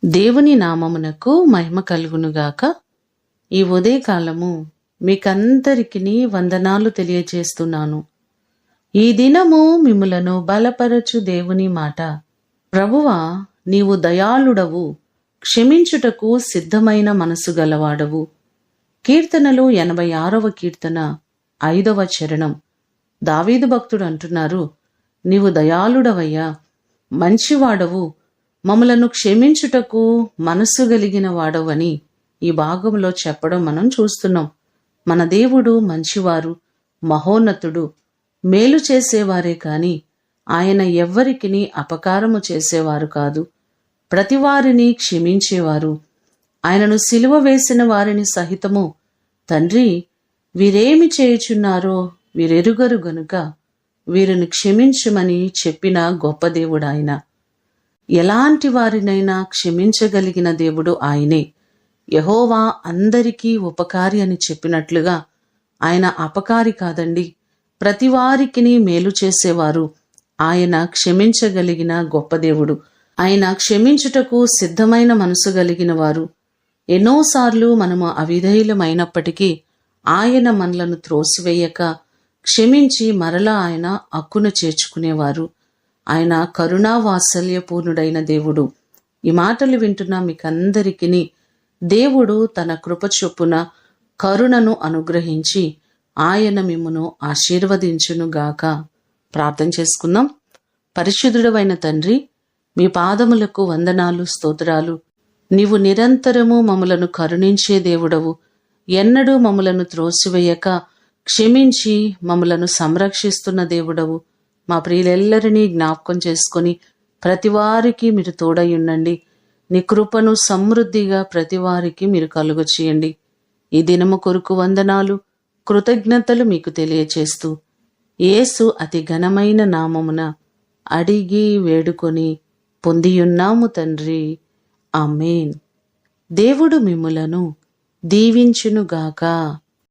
దేవుని నామమునకు మహిమ కలుగునుగాక. ఈ ఉదయకాలము మీకందరికీ వందనాలు తెలియజేస్తున్నాను. ఈ దినము మిమ్ములను బలపరచు దేవుని మాట. ప్రభువా, నీవు దయాళుడవు, క్షమించుటకు సిద్ధమైన మనసు గలవాడవు. కీర్తనలు 86వ కీర్తన 5వ చరణం. దావీదు భక్తుడు అంటున్నారు, నీవు దయాళుడవయ్యా, మంచివాడవు, మమ్మలను క్షమించుటకు మనస్సు కలిగిన వాడవని ఈ భాగంలో చెప్పడం మనం చూస్తున్నాం. మన దేవుడు మంచివారు, మహోన్నతుడు, మేలు చేసేవారే కాని ఆయన ఎవ్వరికిని అపకారము చేసేవారు కాదు. ప్రతివారిని క్షమించేవారు. ఆయనను సిలువ వేసిన వారిని సహితము, తండ్రి, వీరేమి చేయుచున్నారో వీరెరుగరు గనుక వీరిని క్షమించమని చెప్పిన గొప్ప దేవుడు ఆయన. ఎలాంటి వారినైనా క్షమించగలిగిన దేవుడు ఆయనే. యెహోవా అందరికీ ఉపకారి అని చెప్పినట్లుగా ఆయన అపకారి కాదండి, ప్రతివారికిని మేలు చేసేవారు. ఆయన క్షమించగలిగిన గొప్ప దేవుడు. ఆయన క్షమించుటకు సిద్ధమైన మనసు కలిగిన వారు. ఎన్నోసార్లు మనము అవిధేయులమైనప్పటికీ ఆయన మనలను త్రోసివేయక క్షమించి మరలా ఆయన హక్కును చేర్చుకునేవారు. ఆయన కరుణా వాత్సల్యపూర్ణుడైన దేవుడు. ఈ మాటలు వింటున్న మీకందరికీ దేవుడు తన కృప చొప్పున కరుణను అనుగ్రహించి ఆయన మిమ్మును ఆశీర్వదించునుగాక. ప్రార్థన చేసుకుందాం. పరిశుద్ధుడవైన తండ్రి, మీ పాదములకు వందనాలు, స్తోత్రాలు. నీవు నిరంతరము మమ్మలను కరుణించే దేవుడవు. ఎన్నడూ మమ్మలను త్రోసివేయక క్షమించి మమ్మలను సంరక్షిస్తున్న దేవుడవు. మా ప్రియులెల్లరినీ జ్ఞాపకం చేసుకొని ప్రతివారికి మీరు తోడై ఉండండి. నీ కృపను సమృద్ధిగా ప్రతివారికి మీరు కలుగ చేయండి. ఈ దినము కొరకు వందనాలు, కృతజ్ఞతలు మీకు తెలియచేస్తూ యేసు అతి ఘనమైన నామమున అడిగి వేడుకొని పొందియున్నాము తండ్రి. ఆమేన్. దేవుడు మిమ్ములను దీవించునుగాక.